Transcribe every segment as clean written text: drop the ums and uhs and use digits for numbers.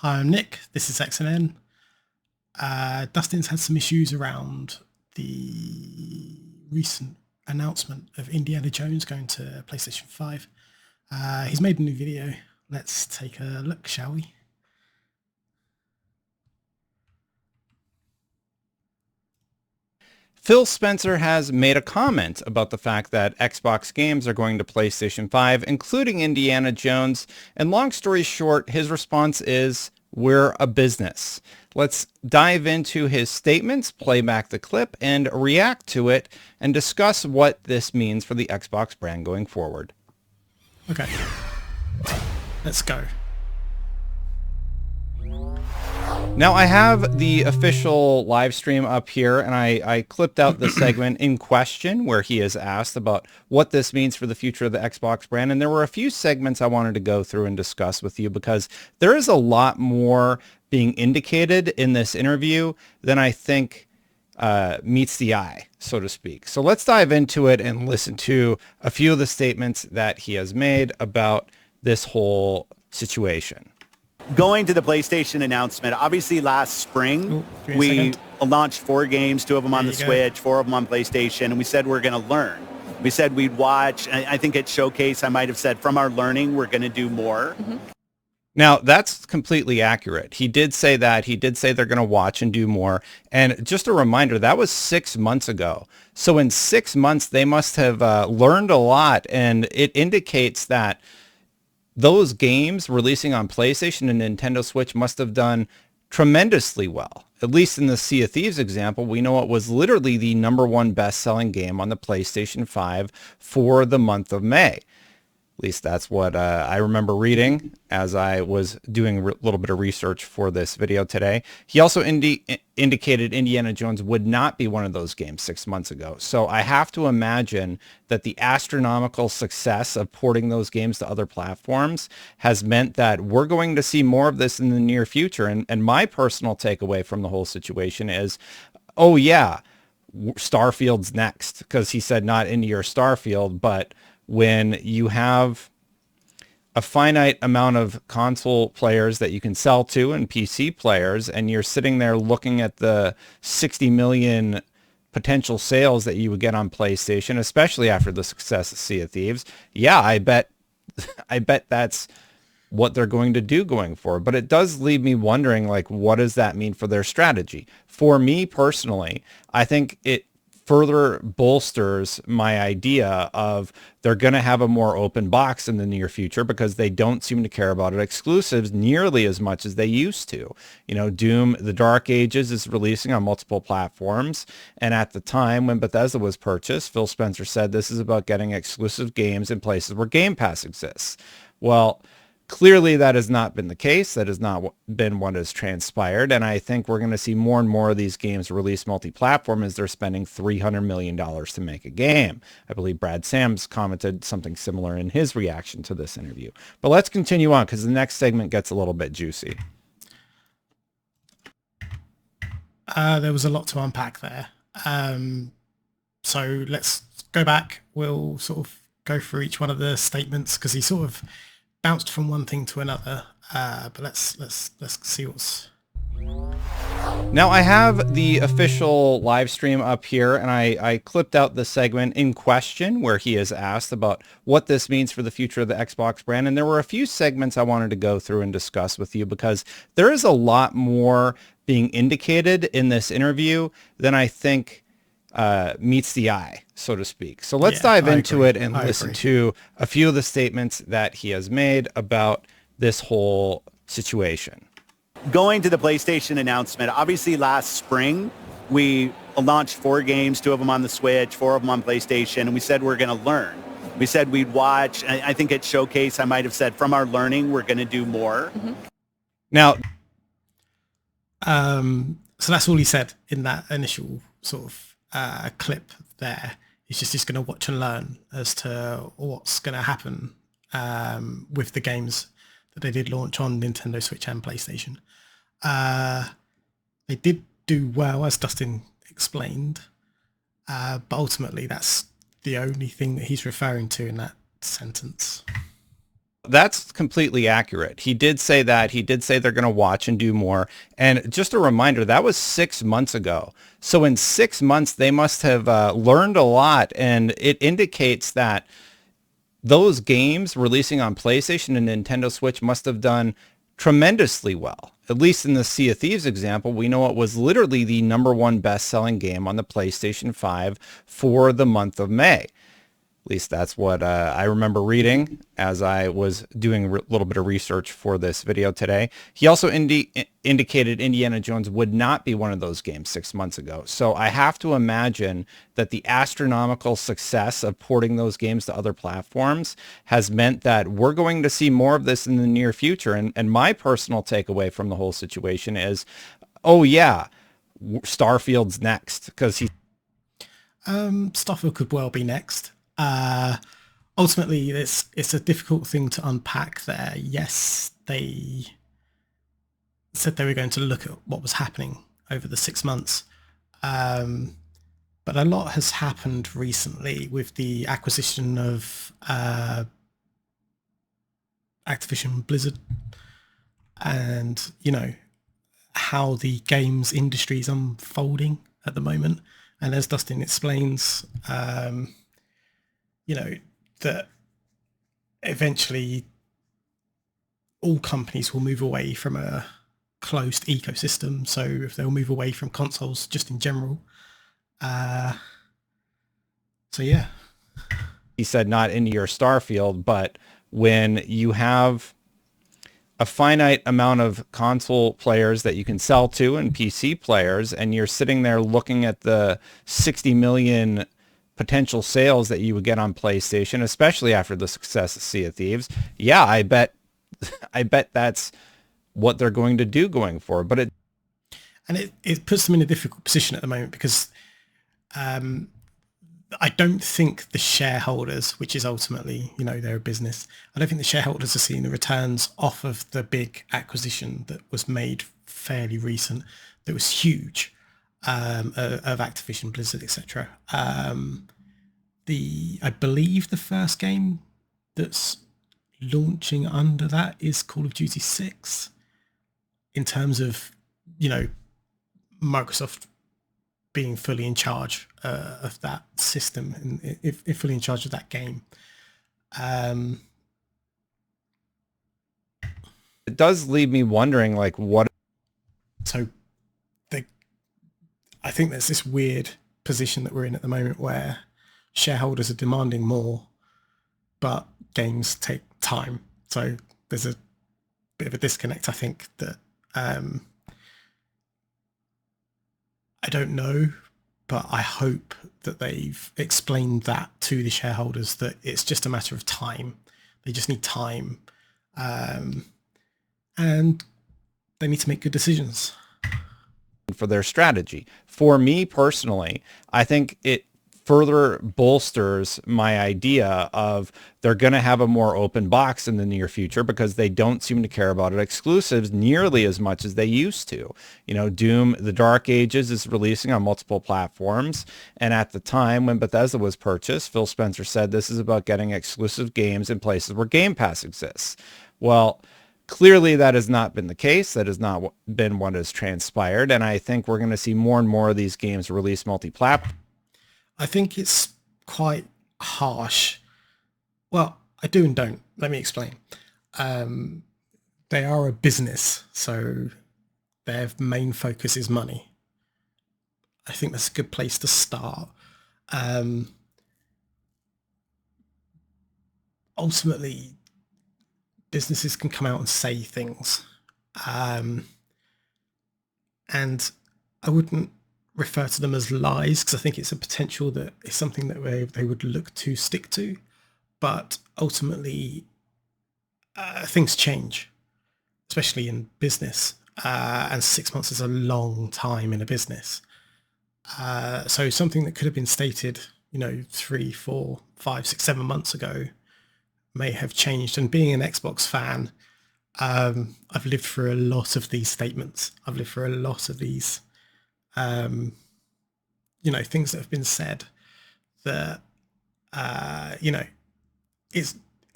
Hi, I'm Nick. This is XNN. Dustin's had some issues around the recent announcement of Indiana Jones going to PlayStation 5. He's made a new video. Let's take a look, shall we? Phil Spencer has made a comment about the fact that Xbox games are going to PlayStation 5, including Indiana Jones. And long story short, his response is, we're a business. Let's dive into his statements, play back the clip, and react to it, and discuss what this means for the Xbox brand going forward. Okay, let's go. Now I have the official live stream up here, and I clipped out the segment in question where he is asked about what this means for the future of the Xbox brand. And there were a few segments I wanted to go through and discuss with you because there is a lot more being indicated in this interview than I think meets the eye, so to speak. So let's dive into it and listen to a few of the statements that he has made about this whole situation. Going to the PlayStation announcement, obviously last spring, we launched 4 games, 2 of them on the Switch, 4 of them on PlayStation, and we said we're going to learn. We said we'd watch. I think at Showcase, I might have said from our learning, we're going to do more. Mm-hmm. Now, that's completely accurate. He did say that. He did say they're going to watch and do more. And just a reminder, that was 6 months ago. So in 6 months, they must have learned a lot, and it indicates that those games releasing on PlayStation and Nintendo Switch must have done tremendously well. At least in the Sea of Thieves example, we know it was literally the #1 best-selling game on the PlayStation 5 for the month of May. At least that's what I remember reading as I was doing a little bit of research for this video today. He also indicated Indiana Jones would not be one of those games 6 months ago. So I have to imagine that the astronomical success of porting those games to other platforms has meant that we're going to see more of this in the near future. And my personal takeaway from the whole situation is, oh yeah, Starfield's next, because he said not Indy or Starfield, but when you have a finite amount of console players that you can sell to and PC players, and you're sitting there looking at the 60 million potential sales that you would get on PlayStation, especially after the success of Sea of Thieves, yeah, I bet that's what they're going to do going forward. But it does leave me wondering, like, what does that mean for their strategy? For me personally, I think it further bolsters my idea of they're going to have a more open box in the near future because they don't seem to care about exclusives nearly as much as they used to. You know, Doom, The Dark Ages is releasing on multiple platforms. And at the time when Bethesda was purchased, Phil Spencer said this is about getting exclusive games in places where Game Pass exists. Well, clearly that has not been the case. That has not been what has transpired. And I think we're going to see more and more of these games released multi-platform as they're spending $300 million to make a game. I believe Brad Sams commented something similar in his reaction to this interview. But let's continue on because the next segment gets a little bit juicy. There was a lot to unpack there. So let's go back. We'll sort of go through each one of the statements because he sort of bounced from one thing to another, but let's see what's. Now I have the official live stream up here, and I clipped out the segment in question where he is asked about what this means for the future of the Xbox brand. And there were a few segments I wanted to go through and discuss with you because there is a lot more being indicated in this interview than I think meets the eye, so to speak. So let's dive into it and listen to a few of the statements that he has made about this whole situation. Going to the PlayStation announcement, obviously last spring, we launched 4 games, 2 of them on the Switch, 4 of them on PlayStation, and we said we're going to learn. We said we'd watch. I think at Showcase, I might have said from our learning, we're going to do more. Mm-hmm. Now, so that's all he said in that initial sort of clip there. He's just going to watch and learn as to what's going to happen with the games that they did launch on Nintendo Switch and PlayStation. They did do well, as Dustin explained, but ultimately, that's the only thing that he's referring to in that sentence. Now, I have the official live stream up here, and I clipped out the segment in question where he is asked about what this means for the future of the Xbox brand. And there were a few segments I wanted to go through and discuss with you because there is a lot more being indicated in this interview than I think meets the eye. So let's dive into it and listen to a few of the statements that he has made about this whole situation. Going to the PlayStation announcement, obviously last spring, we That's completely accurate. He did say that. He did say they're going to watch and do more. And just a reminder, that was 6 months ago. So in 6 months, they must have learned a lot. And it indicates that those games releasing on PlayStation and Nintendo Switch must have done tremendously well. At least in the Sea of Thieves example, we know it was literally the #1 best-selling game on the PlayStation 5 for the month of May. At least that's what I remember reading as I was doing a little bit of research for this video today. He also indicated Indiana Jones would not be one of those games 6 months ago. So I have to imagine that the astronomical success of porting those games to other platforms has meant that we're going to see more of this in the near future. And my personal takeaway from the whole situation is, oh yeah, Starfield's next, because he... Starfield could well be next. Ultimately, it's a difficult thing to unpack there. Yes, they said they were going to look at what was happening over the 6 months. But a lot has happened recently with the acquisition of Activision Blizzard, and, you know, how the games industry is unfolding at the moment. And as Dustin explains, you know, that eventually all companies will move away from a closed ecosystem. So if they'll move away from consoles just in general. So yeah. He said not into your Starfield, but when you have a finite amount of console players that you can sell to and PC players, and you're sitting there looking at the 60 million potential sales that you would get on PlayStation, especially after the success of Sea of Thieves. Yeah, I bet that's what they're going to do going forward. But it puts them in a difficult position at the moment, because I don't think the shareholders, which is ultimately, you know, they're a business, I don't think the shareholders are seeing the returns off of the big acquisition that was made fairly recent, that was huge, of Activision, Blizzard, etc. I believe the first game that's launching under that is Call of Duty 6, in terms of, you know, Microsoft being fully in charge of that system, and if fully in charge of that game. it does leave me wondering, like, what... So I think there's this weird position that we're in at the moment where shareholders are demanding more, but games take time. So there's a bit of a disconnect, I think, that I don't know, but I hope that they've explained that to the shareholders, that it's just a matter of time. They just need time, and they need to make good decisions for their strategy. For me personally, I think it further bolsters my idea of they're going to have a more open box in the near future, because they don't seem to care about exclusives nearly as much as they used to. You know, Doom, The Dark Ages is releasing on multiple platforms. And at the time when Bethesda was purchased, Phil Spencer said this is about getting exclusive games in places where Game Pass exists. Well, clearly that has not been the case. That has not been what has transpired. And I think we're going to see more and more of these games release multi-platform. I think it's quite harsh. Well, I do and don't. Let me explain. They are a business, so their main focus is money. I think that's a good place to start. Ultimately, businesses can come out and say things. And I wouldn't refer to them as lies, because I think it's a potential that it's something that they would look to stick to. But ultimately, things change, especially in business. And 6 months is a long time in a business. So something that could have been stated, you know, 3, 4, 5, 6, 7 months ago may have changed. And being an Xbox fan, I've lived through a lot of these statements. I've lived through a lot of these, you know, things that have been said that, you know,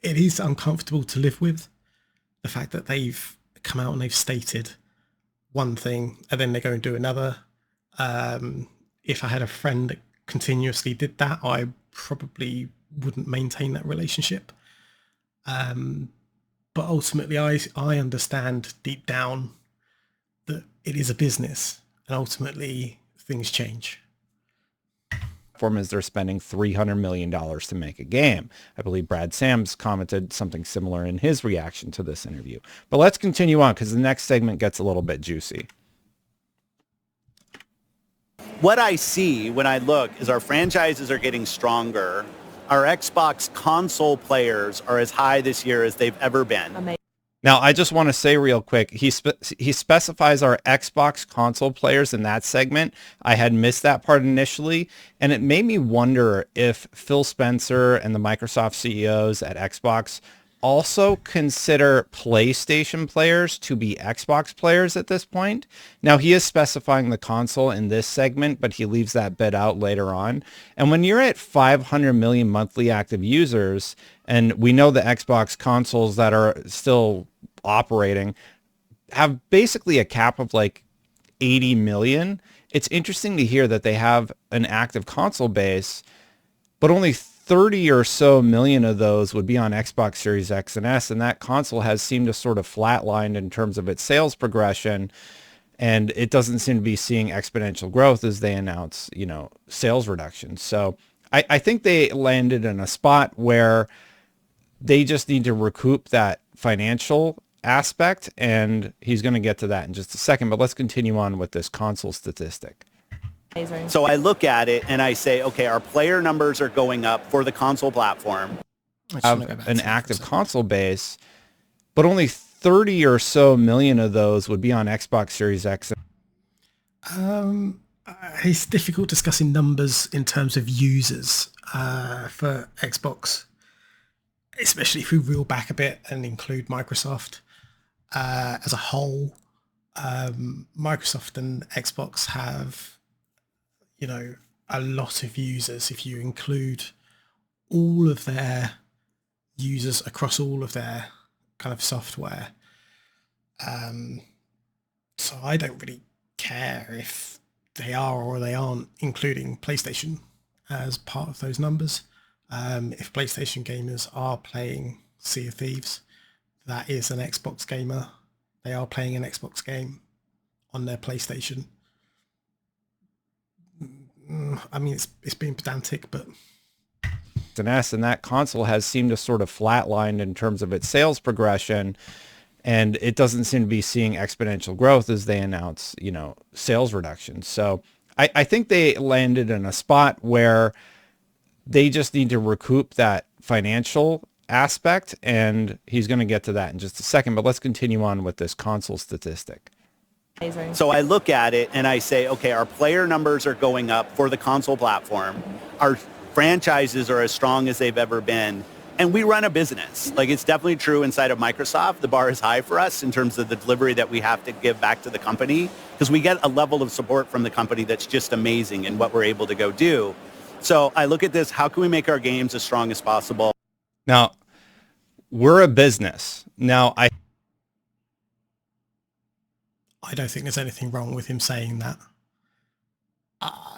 it is uncomfortable to live with, the fact that they've come out and they've stated one thing and then they go and do another. If I had a friend that continuously did that, I probably wouldn't maintain that relationship. But ultimately, I understand deep down that it is a business, and ultimately things change. Platform is they're spending $300 million to make a game. I believe Brad Sams commented something similar in his reaction to this interview. But let's continue on because the next segment gets a little bit juicy. What I see when I look is our franchises are getting stronger. Our Xbox console players are as high this year as they've ever been. Amazing. Now, I just want to say real quick, he specifies our Xbox console players in that segment. I had missed that part initially, and it made me wonder if Phil Spencer and the Microsoft CEOs at Xbox also consider PlayStation players to be Xbox players at this point. Now, he is specifying the console in this segment, but he leaves that bit out later on. And when you're at 500 million monthly active users, and we know the Xbox consoles that are still operating have basically a cap of like 80 million, it's interesting to hear that they have an active console base, but only 30 or so million of those would be on Xbox Series X and S, and that console has seemed to sort of flatlined in terms of its sales progression, and it doesn't seem to be seeing exponential growth as they announce, sales reductions. So I think they landed in a spot where they just need to recoup that financial aspect, and he's going to get to that in just a second, but let's continue on with this console statistic. So I look at it and I say, okay, our player numbers are going up for the console platform. Have an active console base, but only 30 or so million of those would be on Xbox Series X. It's difficult discussing numbers in terms of users for Xbox, especially if we reel back a bit and include Microsoft as a whole. Microsoft and Xbox have a lot of users if you include all of their users across all of their kind of software. So I don't really care if they are or they aren't including PlayStation as part of those numbers. If PlayStation gamers are playing Sea of Thieves, that is an Xbox gamer. They are playing an Xbox game on their PlayStation. I mean, it's being pedantic, but an S, and that console has seemed to sort of flatlined in terms of its sales progression, and it doesn't seem to be seeing exponential growth as they announce, sales reductions. So I think they landed in a spot where they just need to recoup that financial aspect, and he's going to get to that in just a second, but let's continue on with this console statistic. So I look at it and I say, okay, our player numbers are going up for the console platform. Our franchises are as strong as they've ever been. And we run a business. Like, it's definitely true inside of Microsoft. The bar is high for us in terms of the delivery that we have to give back to the company, because we get a level of support from the company that's just amazing in what we're able to go do. So I look at this, how can we make our games as strong as possible? Now, we're a business. Now, I don't think there's anything wrong with him saying that.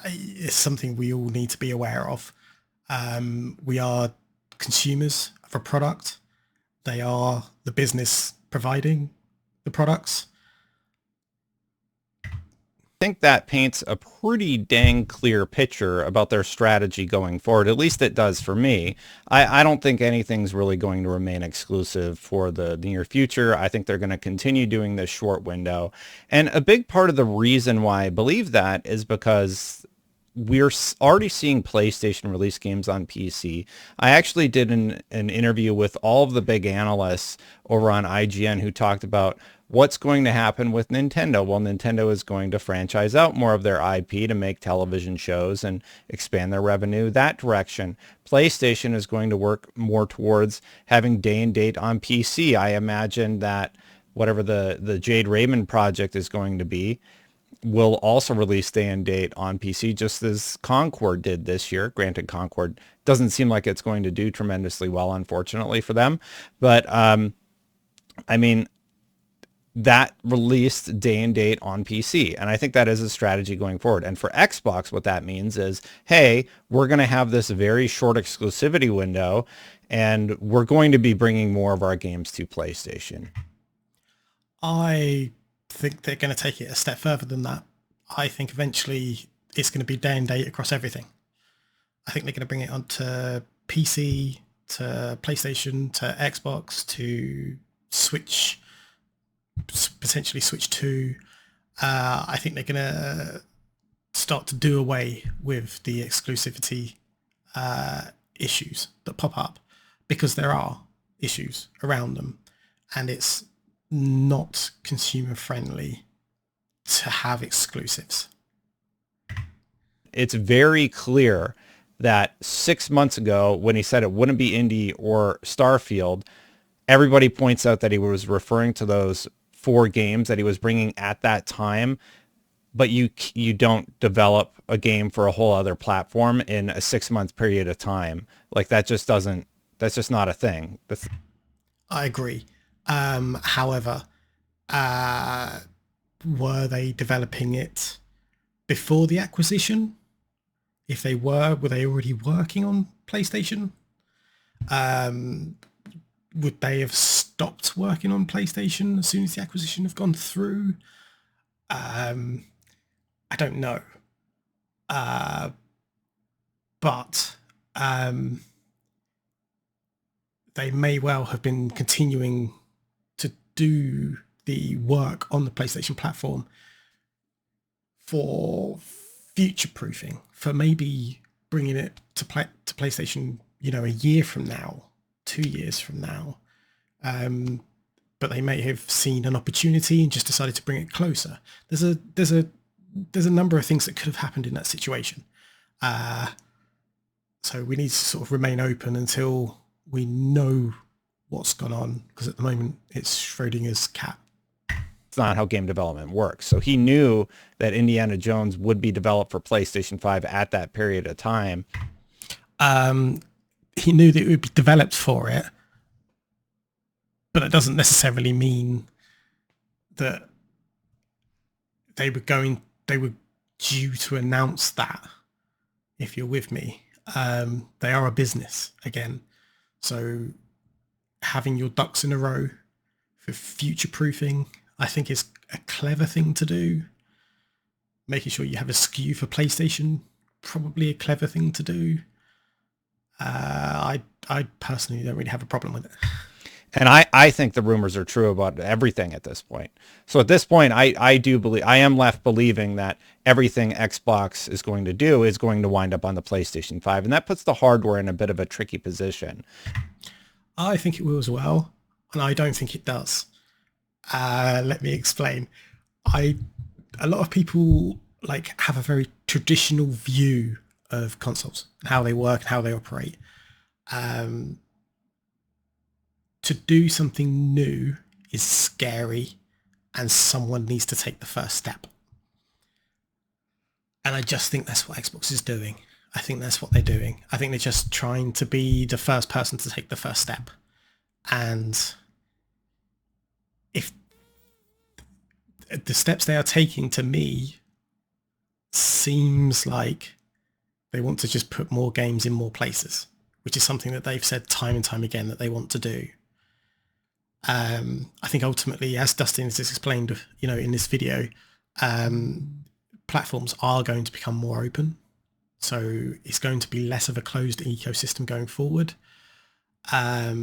It's something we all need to be aware of. We are consumers of a product. They are the business providing the products. I think that paints a pretty dang clear picture about their strategy going forward. At least it does for me. I don't think anything's really going to remain exclusive for the near future. I think they're going to continue doing this short window. And a big part of the reason why I believe that is because we're already seeing PlayStation release games on PC. I actually did an interview with all of the big analysts over on IGN who talked about what's going to happen with Nintendo. Well, Nintendo is going to franchise out more of their IP to make television shows and expand their revenue that direction. PlayStation is going to work more towards having day and date on PC. I imagine that whatever the Jade Raymond project is going to be, will also release day and date on PC, just as Concord did this year. Granted, Concord doesn't seem like it's going to do tremendously well, unfortunately for them. But I mean, that released day and date on PC. And I think that is a strategy going forward. And for Xbox, what that means is, hey, we're going to have this very short exclusivity window, and we're going to be bringing more of our games to PlayStation. I think they're going to take it a step further than that. I think eventually it's going to be day and date across everything. I think they're going to bring it onto PC, to PlayStation, to Xbox, to Switch, potentially Switch 2. I think they're going to start to do away with the exclusivity issues that pop up, because there are issues around them, and it's not consumer friendly to have exclusives. It's very clear that 6 months ago, when he said it wouldn't be Indy or Starfield, everybody points out that he was referring to those 4 games that he was bringing at that time, but you don't develop a game for a whole other platform in a 6-month period of time. Like, that's just not a thing. I agree. However, were they developing it before the acquisition? If they were they already working on PlayStation? Would they have stopped working on PlayStation as soon as the acquisition have gone through? I don't know. But they may well have been continuing to do the work on the PlayStation platform for future-proofing, for maybe bringing it to PlayStation, a year from now, 2 years from now. But they may have seen an opportunity and just decided to bring it closer. There's a number of things that could have happened in that situation. So we need to sort of remain open until we know what's gone on, because at the moment it's Schrodinger's cat. It's not how game development works. So he knew that Indiana Jones would be developed for PlayStation 5 at that period of time. He knew that it would be developed for it, but it doesn't necessarily mean that they were due to announce that, if you're with me. They are a business again. So having your ducks in a row for future-proofing, I think, is a clever thing to do. Making sure you have a SKU for PlayStation, probably a clever thing to do. I personally don't really have a problem with it. And I think the rumors are true about everything at this point. So at this point, I do believe, I am left believing that everything Xbox is going to do is going to wind up on the PlayStation 5. And that puts the hardware in a bit of a tricky position. I think it will as well, and I don't think it does. Let me explain. A lot of people have a very traditional view of consoles, how they work and how they operate. To do something new is scary, and someone needs to take the first step. And I just think that's what Xbox is doing. I think that's what they're doing. I think they're just trying to be the first person to take the first step. And if the steps they are taking, to me, seems like they want to just put more games in more places, which is something that they've said time and time again that they want to do. I think ultimately, as Destin has explained, in this video, platforms are going to become more open. So it's going to be less of a closed ecosystem going forward. I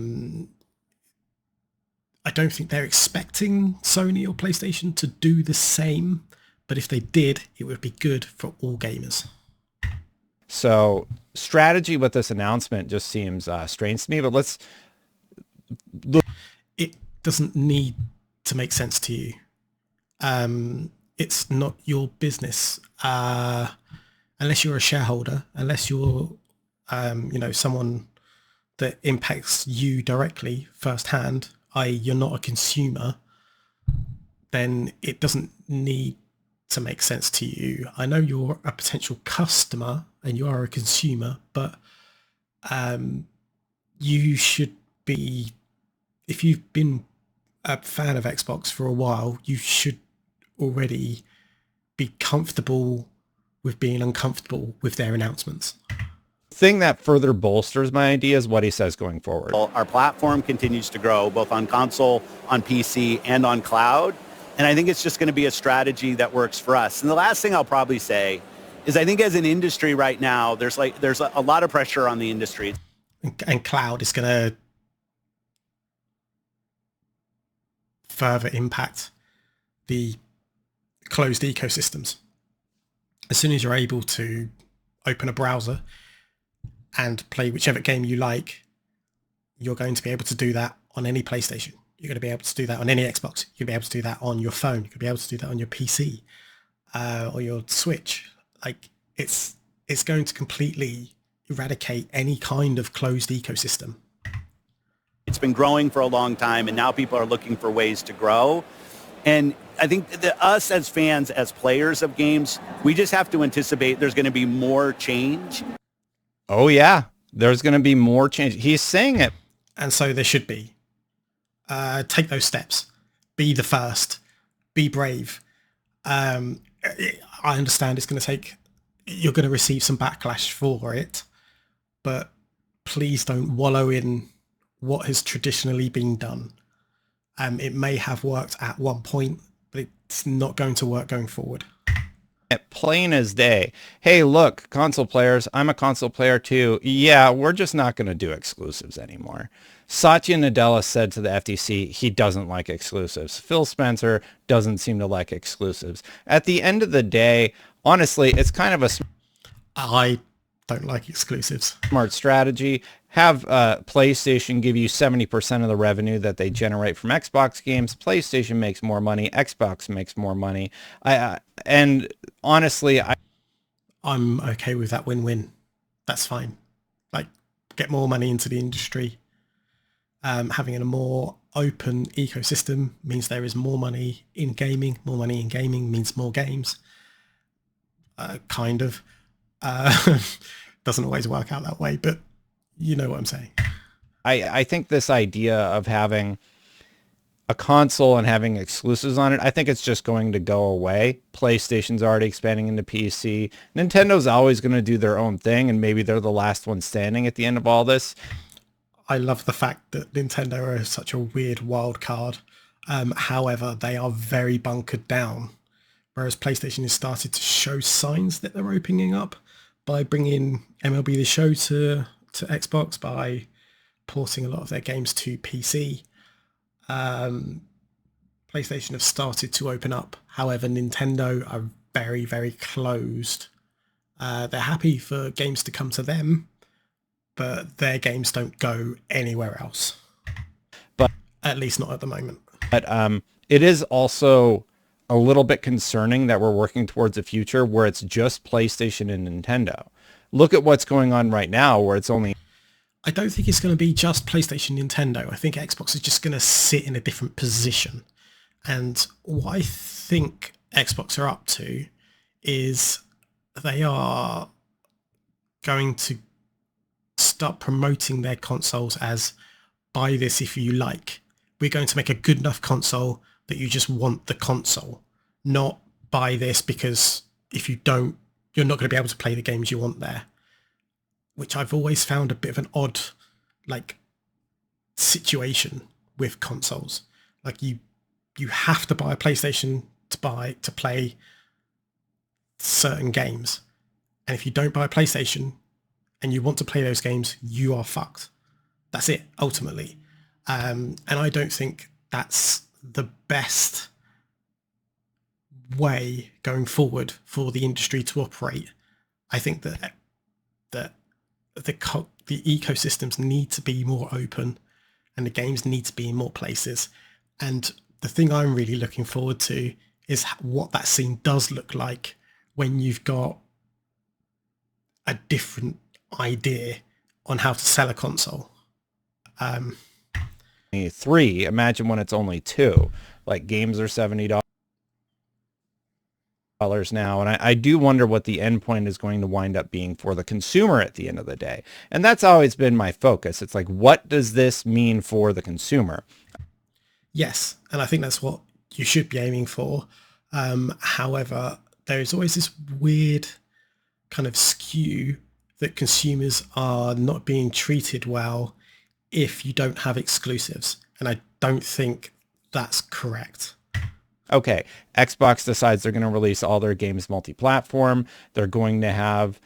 don't think they're expecting Sony or PlayStation to do the same, but if they did, it would be good for all gamers. So strategy with this announcement just seems strange to me, but let's look. It doesn't need to make sense to you. It's not your business. Unless you're a shareholder, unless you're, someone that impacts you directly firsthand, i.e. you're not a consumer, then it doesn't need to make sense to you. I know you're a potential customer and you are a consumer, but you should be, if you've been a fan of Xbox for a while, you should already be comfortable with being uncomfortable with their announcements. Thing that further bolsters my idea is what he says going forward. Our platform continues to grow both on console, on PC, and on cloud. And I think it's just going to be a strategy that works for us. And the last thing I'll probably say is I think as an industry right now, there's a lot of pressure on the industry. And cloud is going to further impact the closed ecosystems. As soon as you're able to open a browser and play whichever game you like, you're going to be able to do that on any PlayStation. You're going to be able to do that on any Xbox. You'll be able to do that on your phone. You'll be able to do that on your PC or your Switch. Like it's going to completely eradicate any kind of closed ecosystem. It's been growing for a long time, and now people are looking for ways to grow. And I think that us as fans, as players of games, we just have to anticipate there's going to be more change. Oh, yeah. There's going to be more change. He's saying it. And so there should be. Take those steps. Be the first. Be brave. I understand it's going to take... You're going to receive some backlash for it. But please don't wallow in what has traditionally been done. It may have worked at one point, but it's not going to work going forward. Plain as day. Hey, look, console players, I'm a console player too. Yeah, we're just not going to do exclusives anymore. Satya Nadella said to the FTC he doesn't like exclusives. Phil Spencer doesn't seem to like exclusives. At the end of the day, honestly, it's kind of a... I don't like exclusives. Smart strategy. Have PlayStation give you 70% of the revenue that they generate from Xbox games. PlayStation makes more money. Xbox makes more money. And honestly, I'm okay with that win-win. That's fine. Like, get more money into the industry. Having a more open ecosystem means there is more money in gaming. More money in gaming means more games. Kind of. Doesn't always work out that way, but you know what I'm saying. I think this idea of having a console and having exclusives on it, I think it's just going to go away. PlayStation's already expanding into PC. Nintendo's always going to do their own thing, and maybe they're the last one standing at the end of all this. I love the fact that Nintendo are such a weird wild card. However, they are very bunkered down, whereas PlayStation has started to show signs that they're opening up by bringing MLB The Show to Xbox, by porting a lot of their games to PC. PlayStation have started to open up. However, Nintendo are very, very closed. They're happy for games to come to them, but their games don't go anywhere else. But at least not at the moment. But it is also a little bit concerning that we're working towards a future where it's just PlayStation and Nintendo. Look at what's going on right now where it's only... I don't think it's going to be just PlayStation, Nintendo. I think Xbox is just going to sit in a different position. And what I think Xbox are up to is they are going to start promoting their consoles as buy this if you like. We're going to make a good enough console that you just want the console, not buy this because if you don't, you're not going to be able to play the games you want there, which I've always found a bit of an odd, like, situation with consoles. Like you have to buy a PlayStation to play certain games. And if you don't buy a PlayStation and you want to play those games, you are fucked. That's it, ultimately. And I don't think that's the best way going forward for the industry to operate. I think that the ecosystems need to be more open and the games need to be in more places. And the thing I'm really looking forward to is what that scene does look like when you've got a different idea on how to sell a console. 3, imagine when it's only 2. Like games are $70. dollars now, and I do wonder what the endpoint is going to wind up being for the consumer at the end of the day. And that's always been my focus. It's like, what does this mean for the consumer? Yes, and I think that's what you should be aiming for. However, there is always this weird kind of skew that consumers are not being treated well if you don't have exclusives. And I don't think that's correct. Okay, Xbox decides they're going to release all their games multi-platform. They're going to have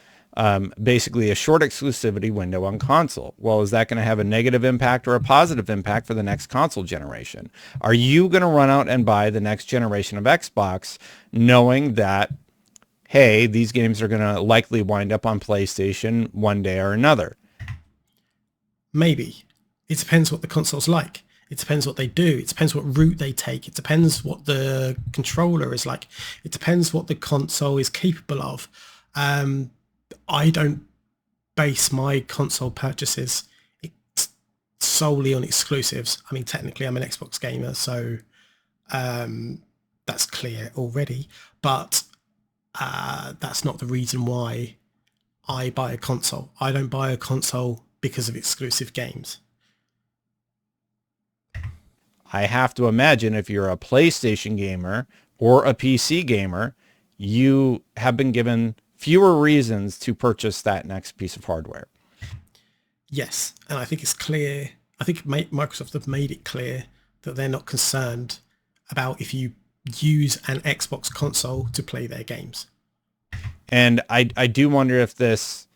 basically a short exclusivity window on console. Well, is that going to have a negative impact or a positive impact for the next console generation? Are you going to run out and buy the next generation of Xbox knowing that, hey, these games are going to likely wind up on PlayStation one day or another? Maybe. It depends what the console's like. It depends what they do. It depends what route they take. It depends what the controller is like. It depends what the console is capable of. I don't base my console purchases solely on exclusives. I mean, technically I'm an Xbox gamer, so that's clear already. But that's not the reason why I buy a console. I don't buy a console because of exclusive games. I have to imagine if you're a PlayStation gamer or a PC gamer, you have been given fewer reasons to purchase that next piece of hardware. Yes, and I think it's clear. I think Microsoft have made it clear that they're not concerned about if you use an Xbox console to play their games. And I do wonder if this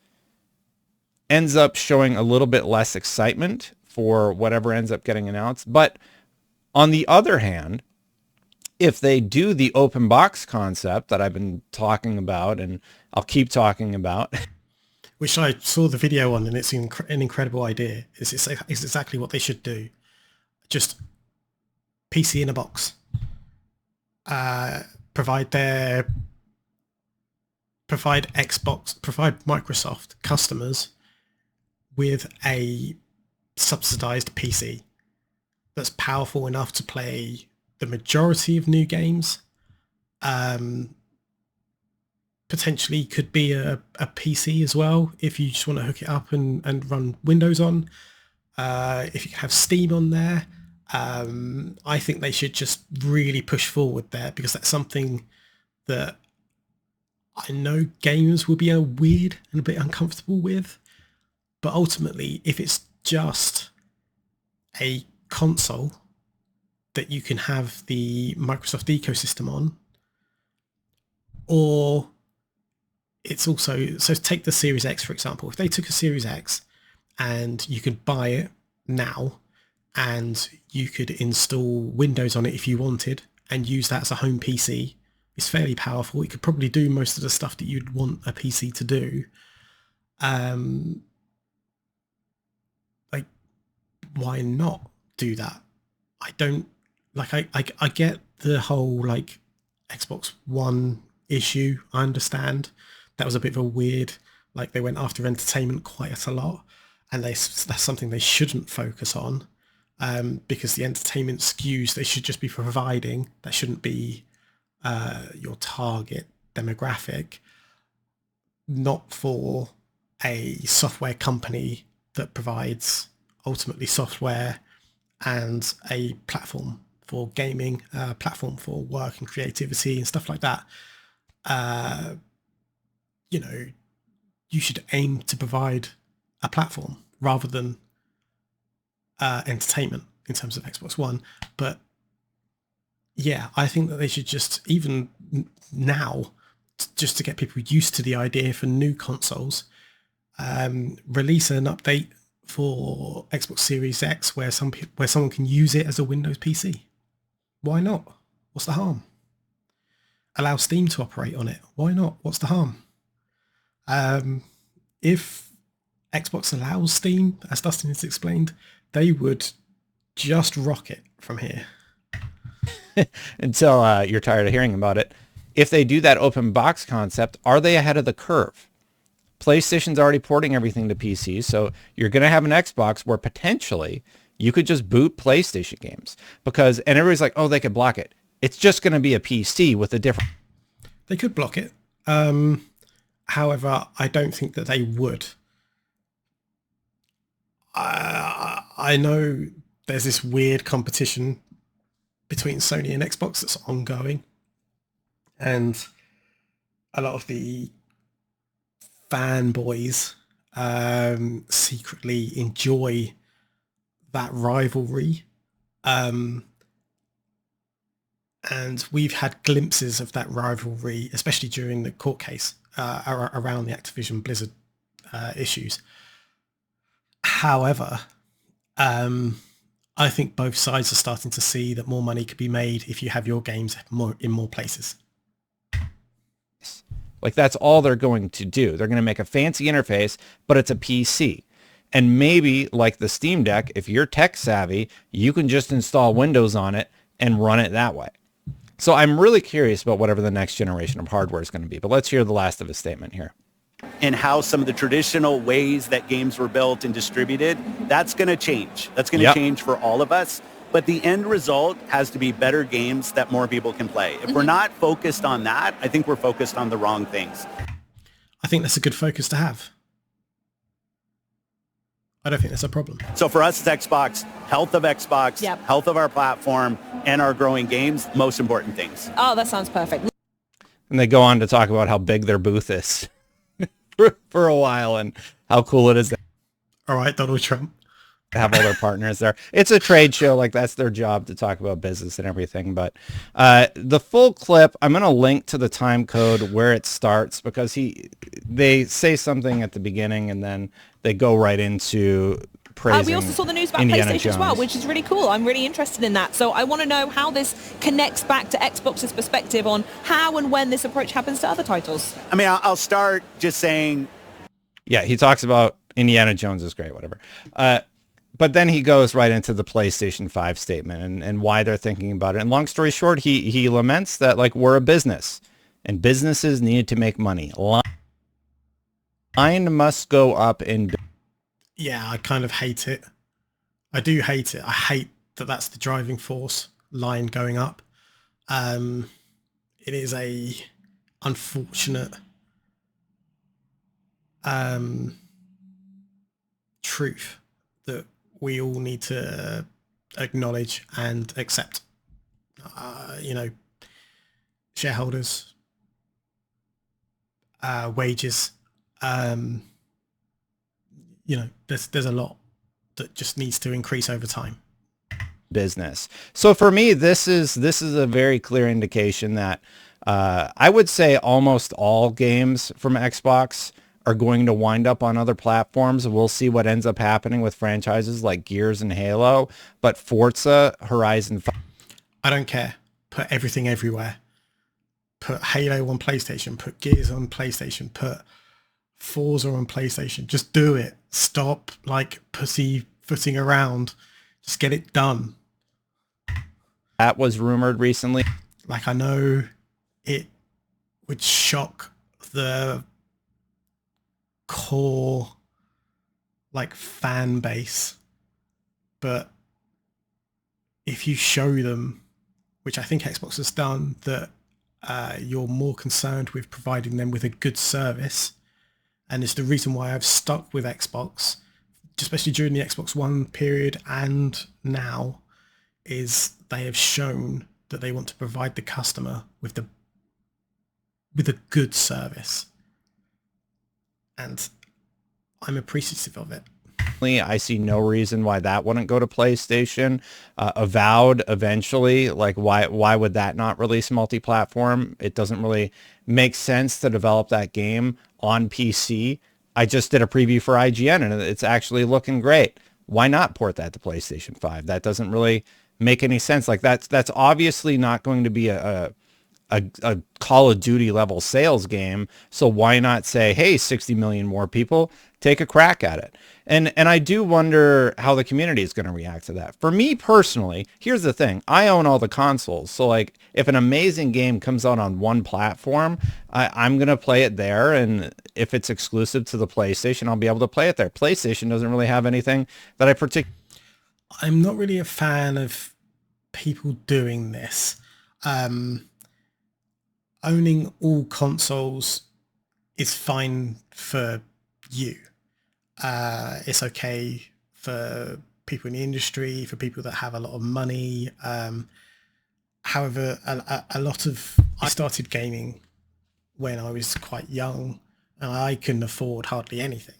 ends up showing a little bit less excitement for whatever ends up getting announced. But on the other hand, if they do the open box concept that I've been talking about and I'll keep talking about, which I saw the video on, and it's an incredible idea. It's exactly what they should do. Just PC in a box. Provide Microsoft customers with a subsidized PC that's powerful enough to play the majority of new games. Potentially could be a PC as well if you just want to hook it up and run Windows on. If you can have Steam on there, I think they should just really push forward there, because that's something that I know gamers will be weird and a bit uncomfortable with. But ultimately, if it's just a console that you can have the Microsoft ecosystem on, or it's also, so take the Series X, for example. If they took a Series X and you could buy it now and you could install Windows on it if you wanted and use that as a home PC, it's fairly powerful. It could probably do most of the stuff that you'd want a PC to do. Like, why not do that? I don't, like, I get the whole, like, Xbox One issue. I understand. That was a bit of a weird, like, they went after entertainment quite a lot, and that's something they shouldn't focus on, because the entertainment SKUs they should just be providing, that shouldn't be your target demographic, not for a software company that provides ultimately software and a platform for gaming, platform for work and creativity and stuff like that. You know, you should aim to provide a platform rather than entertainment in terms of Xbox One. But yeah, I think that they should just, even now, just to get people used to the idea for new consoles, release an update for Xbox Series X where someone can use it as a Windows PC. Why not? What's the harm? Allow Steam to operate on it. Why not? What's the harm? If Xbox allows Steam, as Dustin has explained, they would just rock it from here. Until you're tired of hearing about it. If they do that open box concept, are they ahead of the curve? PlayStation's already porting everything to PC, so you're going to have an Xbox where potentially you could just boot PlayStation games. And everybody's like, oh, they could block it. It's just going to be a PC with a different... They could block it. However, I don't think that they would. I know there's this weird competition between Sony and Xbox that's ongoing, and a lot of the fanboys secretly enjoy that rivalry. And we've had glimpses of that rivalry, especially during the court case around the Activision Blizzard issues. However, I think both sides are starting to see that more money could be made if you have your games in more places. Like, that's all they're going to do. They're going to make a fancy interface, but it's a PC. And maybe, like the Steam Deck, if you're tech savvy, you can just install Windows on it and run it that way. So I'm really curious about whatever the next generation of hardware is going to be. But let's hear the last of his statement here. And how some of the traditional ways that games were built and distributed, that's going to change. That's going to change for all of us. But the end result has to be better games that more people can play. If we're not focused on that, I think we're focused on the wrong things. I think that's a good focus to have. I don't think that's a problem. So for us as Xbox, health of Xbox, health of our platform, and our growing games, most important things. Oh, that sounds perfect. And they go on to talk about how big their booth is for a while and how cool it is. All right, Donald Trump. Have all their partners there. It's a trade show, like that's their job to talk about business and everything. But the full clip, I'm going to link to the time code where it starts, because they say something at the beginning and then they go right into praising we also saw the news about Indiana PlayStation Jones as well, which is really cool. I'm really interested in that. So I want to know how this connects back to Xbox's perspective on how and when this approach happens to other titles. I mean, I'll start just saying. Yeah, he talks about Indiana Jones is great, whatever. But then he goes right into the PlayStation 5 statement and why they're thinking about it. And long story short, he laments that, like, we're a business and businesses need to make money. Line must go up in. Yeah, I kind of hate it. I do hate it. I hate that that's the driving force, line going up. It is a unfortunate truth that we all need to acknowledge and accept. Shareholders, wages, there's a lot that just needs to increase over time. Business. So for me, this is a very clear indication that I would say almost all games from Xbox are going to wind up on other platforms. We'll see what ends up happening with franchises like Gears and Halo, but Forza Horizon 5. I don't care. Put everything everywhere. Put Halo on PlayStation, put Gears on PlayStation, put Forza on PlayStation. Just do it. Stop pussyfooting around. Just get it done. That was rumored recently. Like, I know it would shock the core fan base, but if you show them, which I think Xbox has done, that you're more concerned with providing them with a good service, and it's the reason why I've stuck with Xbox, especially during the Xbox One period and now, is they have shown that they want to provide the customer with a good service. And I'm appreciative of it. I see no reason why that wouldn't go to PlayStation. Avowed eventually, like why would that not release multi-platform? It doesn't really make sense to develop that game on PC. I just did a preview for IGN and it's actually looking great. Why not port that to PlayStation 5? That doesn't really make any sense. Like that's obviously not going to be a Call of Duty level sales game. So why not say, hey, 60 million more people, take a crack at it? And I do wonder how the community is going to react to that. For me personally, here's the thing. I own all the consoles. So like if an amazing game comes out on one platform, I'm going to play it there. And if it's exclusive to the PlayStation, I'll be able to play it there. PlayStation doesn't really have anything that I particularly. I'm not really a fan of people doing this. owning all consoles is fine for you. It's okay for people in the industry, for people that have a lot of money. However, I started gaming when I was quite young, and I couldn't afford hardly anything.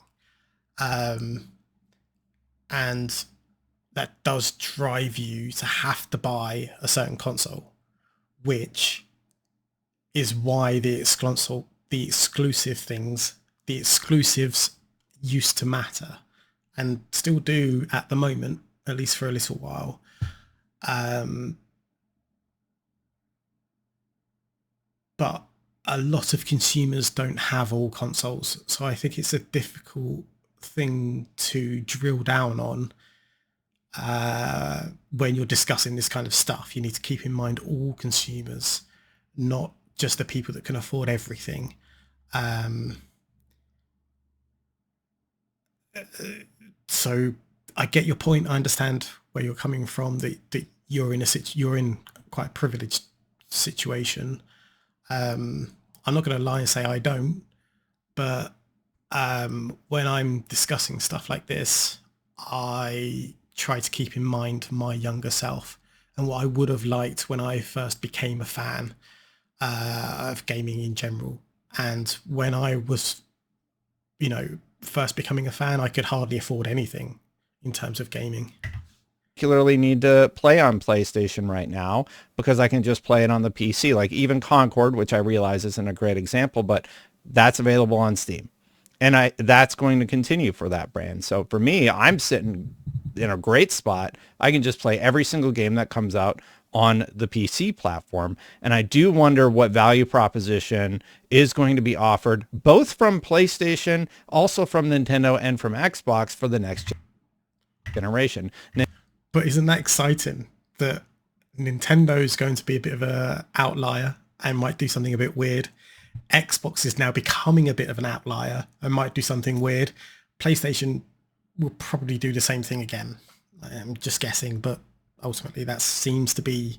And that does drive you to have to buy a certain console, which is why the exclusives used to matter and still do at the moment, at least for a little while. But a lot of consumers don't have all consoles, so I think it's a difficult thing to drill down on when you're discussing this kind of stuff. You need to keep in mind all consumers, not just the people that can afford everything. So I get your point. I understand where you're coming from, that you're in quite a privileged situation. I'm not going to lie and say I don't, but when I'm discussing stuff like this, I try to keep in mind my younger self and what I would have liked when I first became a fan of gaming in general. And when I was, first becoming a fan, I could hardly afford anything in terms of gaming. Particularly need to play on PlayStation right now because I can just play it on the PC. Like even Concord, which I realize isn't a great example, but that's available on Steam. And that's going to continue for that brand. So for me, I'm sitting in a great spot. I can just play every single game that comes out on the PC platform. And I do wonder what value proposition is going to be offered both from PlayStation, also from Nintendo and from Xbox for the next generation. But isn't that exciting that Nintendo is going to be a bit of an outlier and might do something a bit weird? Xbox is now becoming a bit of an outlier and might do something weird. PlayStation will probably do the same thing again. I'm just guessing, but ultimately that seems to be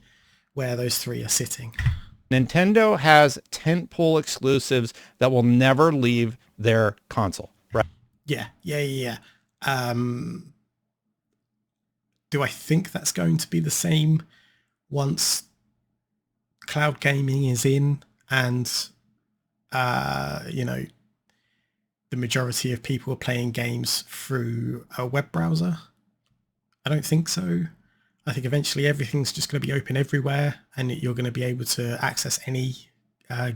where those three are sitting. Nintendo has tentpole exclusives that will never leave their console, right? Yeah. Do I think that's going to be the same once cloud gaming is in and the majority of people are playing games through a web browser? I don't think so. I think eventually everything's just going to be open everywhere and you're going to be able to access any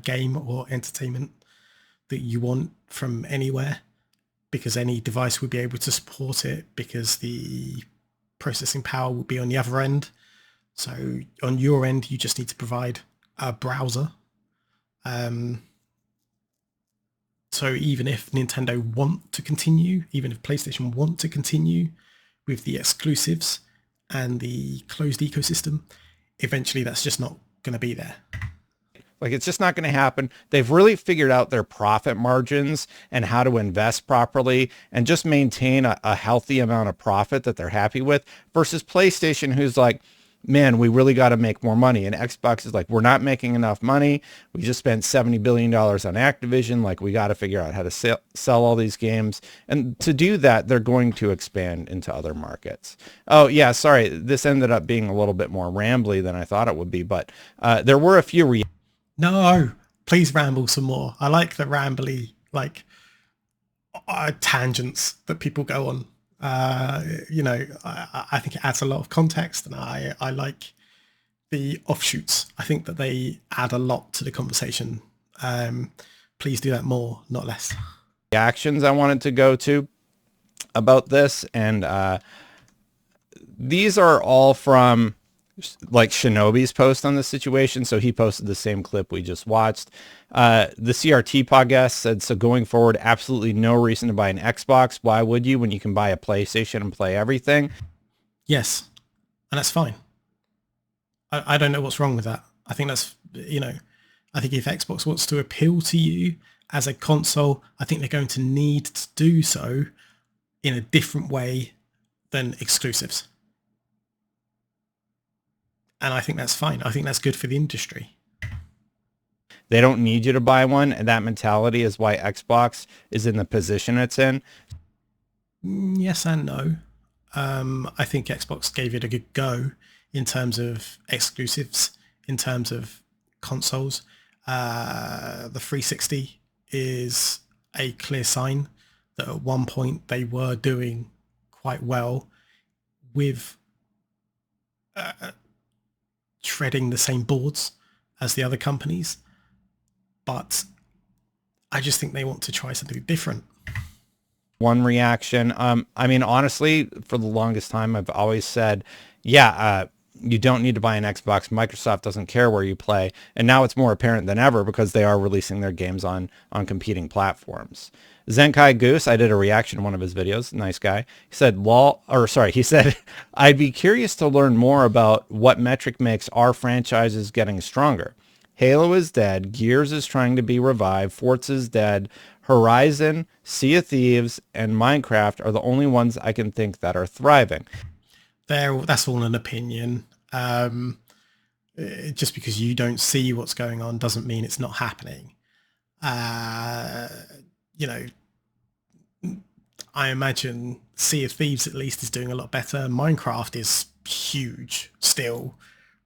game or entertainment that you want from anywhere, because any device will be able to support it, because the processing power will be on the other end. So on your end, you just need to provide a browser. So even if Nintendo want to continue, even if PlayStation want to continue with the exclusives and the closed ecosystem, eventually that's just not going to be there. Like it's just not going to happen. They've really figured out their profit margins and how to invest properly and just maintain a healthy amount of profit that they're happy with, versus PlayStation, who's like, man, we really got to make more money. And Xbox is like, we're not making enough money. We just spent $70 billion on Activision. Like, we got to figure out how to sell all these games. And to do that, they're going to expand into other markets. Oh, yeah, sorry. This ended up being a little bit more rambly than I thought it would be. But there were a few... No, please ramble some more. I like the rambly, tangents that people go on. I think it adds a lot of context, and I like the offshoots. I think that they add a lot to the conversation. Please do that more, not less. Actions I wanted to go to about this, and these are all from like Shinobi's post on the situation. So he posted the same clip we just watched. The CRT podcast said, so going forward, absolutely no reason to buy an Xbox. Why would you when you can buy a PlayStation and play everything? Yes. And that's fine. I don't know what's wrong with that. I think that's, I think if Xbox wants to appeal to you as a console, I think they're going to need to do so in a different way than exclusives. And I think that's fine. I think that's good for the industry. They don't need you to buy one, and that mentality is why Xbox is in the position it's in. Yes and no. I think Xbox gave it a good go in terms of exclusives, in terms of consoles. The 360 is a clear sign that at one point they were doing quite well with treading the same boards as the other companies. But I just think they want to try something different. One reaction. I mean, honestly, for the longest time, I've always said, yeah, you don't need to buy an Xbox. Microsoft doesn't care where you play. And now it's more apparent than ever because they are releasing their games on competing platforms. Zenkai Goose, I did a reaction to one of his videos. Nice guy. He said, he said, I'd be curious to learn more about what metric makes our franchises getting stronger. Halo is dead. Gears is trying to be revived. Forza is dead. Horizon, Sea of Thieves, and Minecraft are the only ones I can think that are thriving. That's all an opinion. Just because you don't see what's going on doesn't mean it's not happening. You know, I imagine Sea of Thieves at least is doing a lot better. Minecraft is huge still,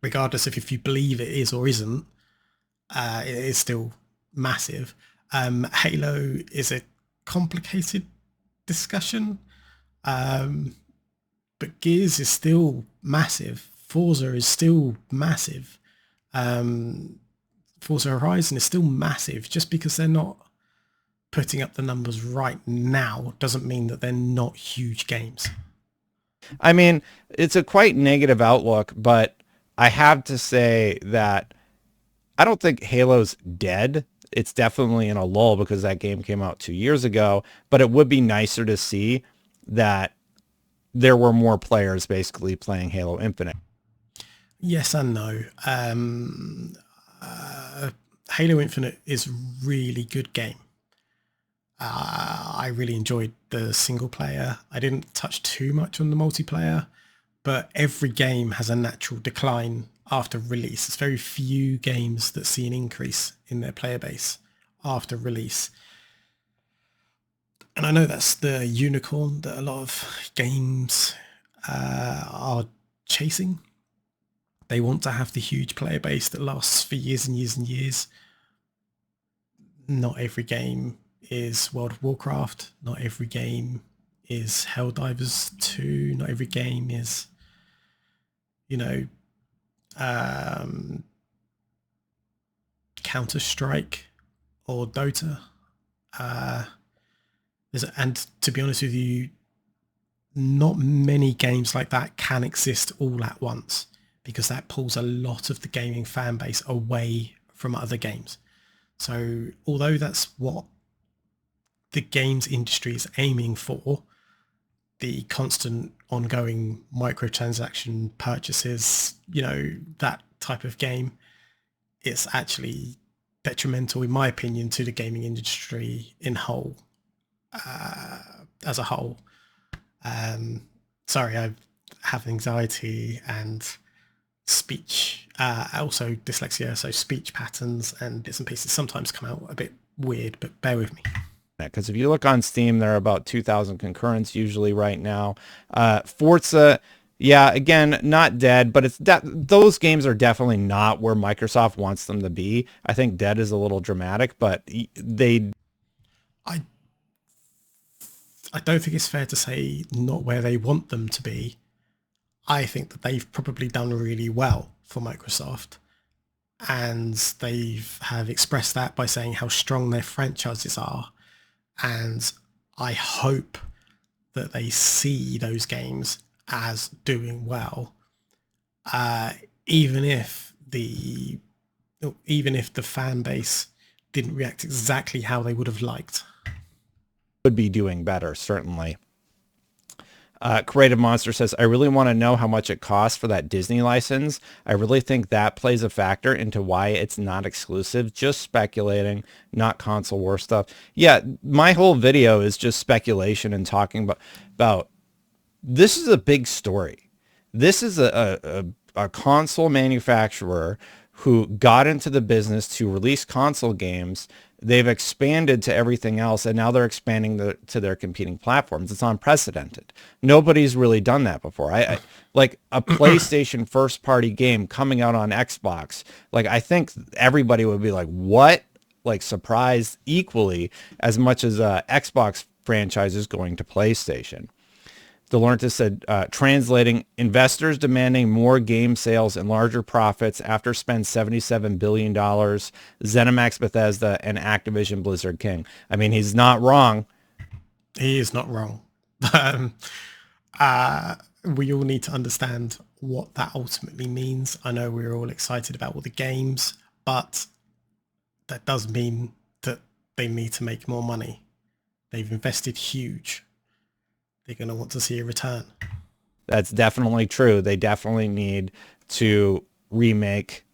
regardless of if you believe it is or isn't. It is still massive. Halo is a complicated discussion, but Gears is still massive. Forza is still massive. Forza Horizon is still massive. Just because they're not putting up the numbers right now doesn't mean that they're not huge games. I mean, it's a quite negative outlook, but I have to say that I don't think Halo's dead. It's definitely in a lull because that game came out 2 years ago, but it would be nicer to see that there were more players basically playing Halo Infinite. Yes and no. Halo Infinite is a really good game. I really enjoyed the single player. I didn't touch too much on the multiplayer, but every game has a natural decline after release. There's very few games that see an increase in their player base after release. And I know that's the unicorn that a lot of games are chasing. They want to have the huge player base that lasts for years and years and years. Not every game is World of Warcraft. Not every game is Helldivers 2. Not every game is, Counter-Strike or Dota. And to be honest with you, not many games like that can exist all at once, because that pulls a lot of the gaming fan base away from other games. So although that's what the games industry is aiming for, the constant ongoing microtransaction purchases, that type of game, it's actually detrimental, in my opinion, to the gaming industry as a whole. Sorry, I have anxiety and speech, also dyslexia, so speech patterns and bits and pieces sometimes come out a bit weird, but bear with me. Because if you look on Steam, there are about 2,000 concurrents usually right now. Forza, yeah, again, not dead, but those games are definitely not where Microsoft wants them to be. I think dead is a little dramatic, but I don't think it's fair to say not where they want them to be. I think that they've probably done really well for Microsoft, and they have expressed that by saying how strong their franchises are. And I hope that they see those games as doing well, even if the fan base didn't react exactly how they would have liked. Would be doing better, certainly. Creative Monster says, I really want to know how much it costs for that Disney license. I really think that plays a factor into why it's not exclusive. Just speculating, not console war stuff. Yeah, my whole video is just speculation and talking about this is a big story. This is a console manufacturer who got into the business to release console games. They've expanded to everything else, and now they're expanding to their competing platforms. It's unprecedented. Nobody's really done that before. I like a PlayStation first-party game coming out on Xbox. Like, I think everybody would be like, what? Like, surprised equally as much as Xbox franchises going to PlayStation. De Laurentiis said, translating, investors demanding more game sales and larger profits after spend $77 billion, ZeniMax, Bethesda, and Activision Blizzard King. I mean, he's not wrong. He is not wrong. We all need to understand what that ultimately means. I know we're all excited about all the games, but that does mean that they need to make more money. They've invested huge. They're going to want to see a return. That's definitely true. They definitely need to remake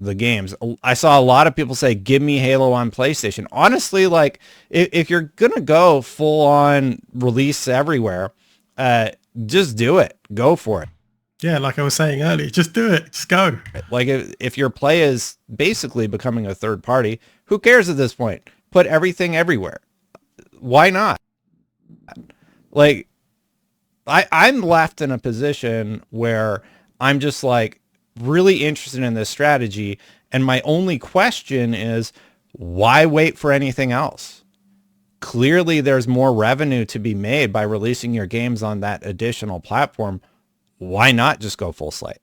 the games. I saw a lot of people say, give me Halo on PlayStation. Honestly, like, if you're going to go full on release everywhere, just do it. Go for it. Yeah, like I was saying earlier, just do it. Just go. Like, if your play is basically becoming a third party, who cares at this point? Put everything everywhere. Why not? Like, I'm left in a position where I'm just like really interested in this strategy. And my only question is, why wait for anything else? Clearly, there's more revenue to be made by releasing your games on that additional platform. Why not just go full slate?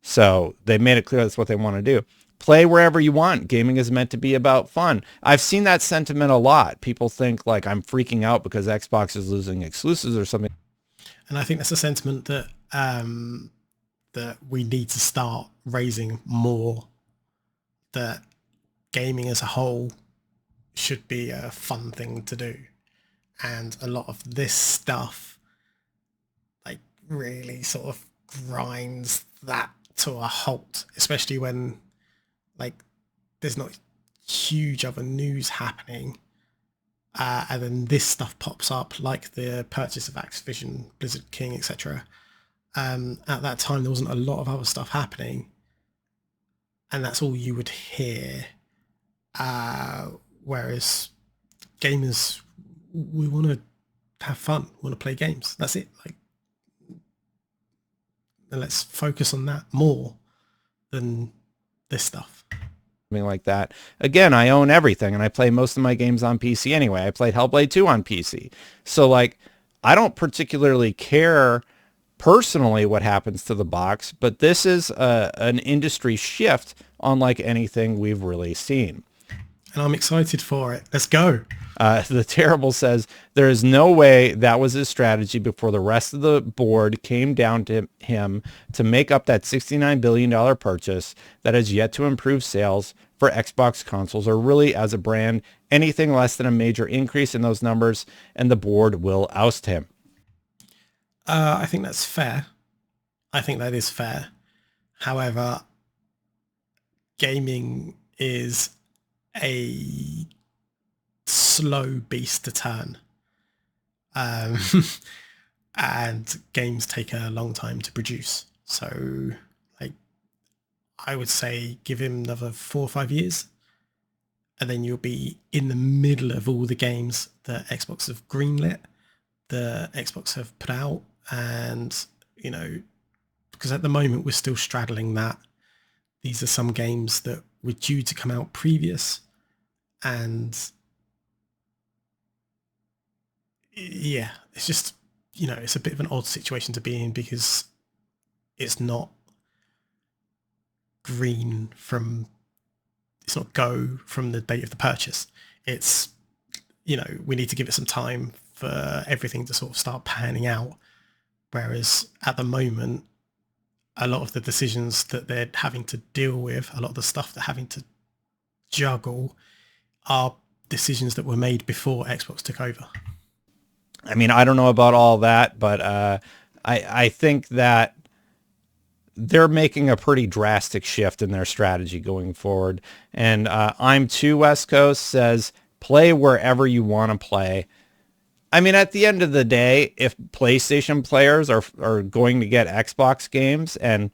So they made it clear that's what they want to do. Play wherever you want. Gaming is meant to be about fun. I've seen that sentiment a lot. People think like I'm freaking out because Xbox is losing exclusives or something. And I think that's a sentiment that that we need to start raising more, that gaming as a whole should be a fun thing to do. And a lot of this stuff like really sort of grinds that to a halt, especially when like there's not huge other news happening, and then this stuff pops up, like the purchase of Activision, Blizzard King, etc. At that time there wasn't a lot of other stuff happening, and that's all you would hear. Whereas gamers, we want to have fun, we want to play games. That's it. Like, and let's focus on that more than this stuff. Something like that. Again, I own everything and I play most of my games on PC anyway. I played Hellblade 2 on PC. So like, I don't particularly care personally what happens to the box, but this is an industry shift unlike anything we've really seen. And I'm excited for it. Let's go. The Terrible says, there is no way that was his strategy before the rest of the board came down to him to make up that $69 billion purchase that has yet to improve sales for Xbox consoles, or really as a brand. Anything less than a major increase in those numbers and the board will oust him. I think that's fair. I think that is fair. However, gaming is a slow beast to turn, and games take a long time to produce. So like, I would say give him another 4 or 5 years, and then you'll be in the middle of all the games that Xbox have greenlit, the Xbox have put out. And you know, because at the moment we're still straddling that these are some games that were due to come out previous, and yeah, it's just, you know, it's a bit of an odd situation to be in, because it's not green from, it's not go from the date of the purchase. It's, you know, we need to give it some time for everything to sort of start panning out. Whereas at the moment, a lot of the decisions that they're having to deal with, a lot of the stuff they're having to juggle, are decisions that were made before Xbox took over. I mean, I don't know about all that, but I think that they're making a pretty drastic shift in their strategy going forward. And I'm Too West Coast says, play wherever you want to play. I mean, at the end of the day, if PlayStation players are going to get Xbox games and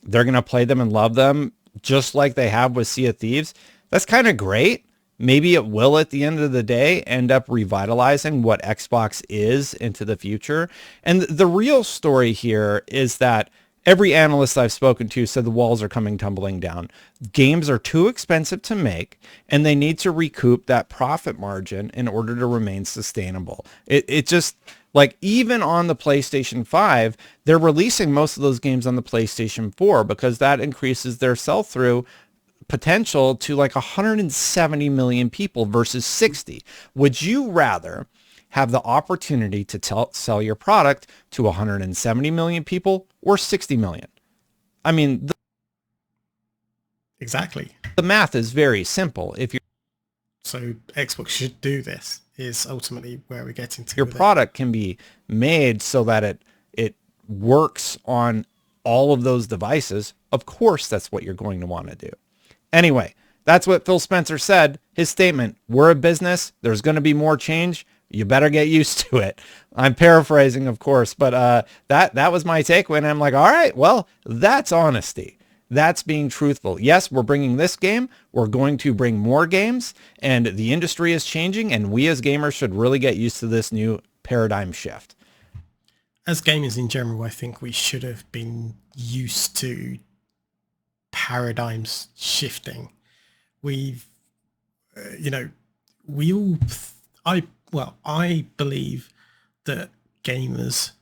they're going to play them and love them, just like they have with Sea of Thieves, that's kind of great. Maybe it will at the end of the day end up revitalizing what Xbox is into the future. And the real story here is that every analyst I've spoken to said the walls are coming tumbling down. Games are too expensive to make, and they need to recoup that profit margin in order to remain sustainable. It just, like, even on the PlayStation 5, they're releasing most of those games on the PlayStation 4 because that increases their sell-through potential to like 170 million people versus 60. Would you rather have the opportunity to sell your product to 170 million people or 60 million? I mean, Exactly. the math is very simple. If So Xbox should do this, is ultimately where we're getting to. your with it. product can be made so that it works on all of those devices, of course that's what you're going to want to do. Anyway, that's what Phil Spencer said. His statement, we're a business. There's going to be more change. You better get used to it. I'm paraphrasing, of course, but that was my takeaway. And I'm like, all right, well, that's honesty. That's being truthful. Yes, we're bringing this game. We're going to bring more games, and the industry is changing, and we as gamers should really get used to this new paradigm shift. As gamers in general, I think we should have been used to paradigms shifting. We've, we all, I believe that gamers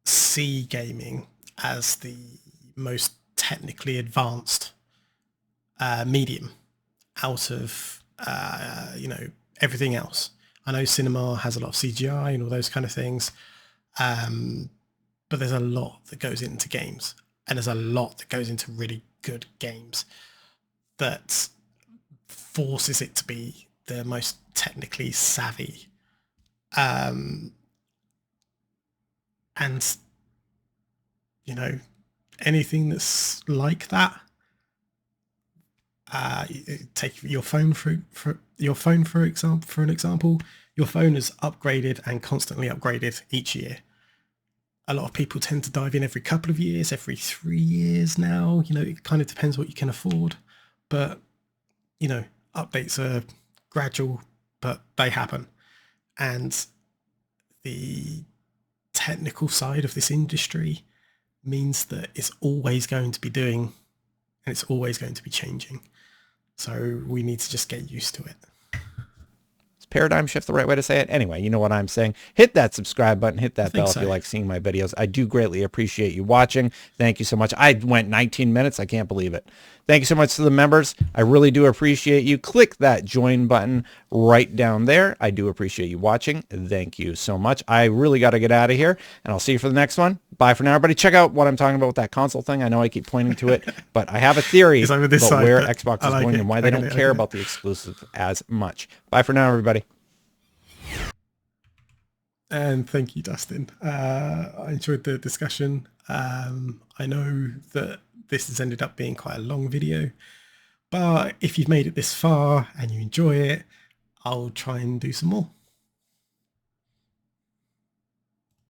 see gaming as the most technically advanced medium out of, everything else. I know cinema has a lot of CGI and all those kind of things. But there's a lot that goes into games, and there's a lot that goes into really good games that forces it to be the most technically savvy. And, anything that's like that, take your phone for an example. Your phone is upgraded and constantly upgraded each year. A lot of people tend to dive in every couple of years, every 3 years now. It kind of depends what you can afford. But, updates are gradual, but they happen. And the technical side of this industry means that it's always going to be doing, and it's always going to be changing. So we need to just get used to it. Paradigm shift the right way to say it? Anyway, you know what I'm saying. Hit that subscribe button, hit that bell so. if you like seeing my videos. I do greatly appreciate you watching. Thank you so much. I went 19 minutes. I can't believe it. Thank you so much to the members. I really do appreciate you. Click that join button right down there. I do appreciate you watching. Thank you so much. I really got to get out of here, and I'll see you for the next one. Bye for now, everybody. Check out what I'm talking about with that console thing. I know I keep pointing to it, but I have a theory about where Xbox is going and why they don't care about the exclusive as much. Bye for now, everybody. And thank you, Dustin. I enjoyed the discussion. I know that this has ended up being quite a long video, but if you've made it this far and you enjoy it, I'll try and do some more.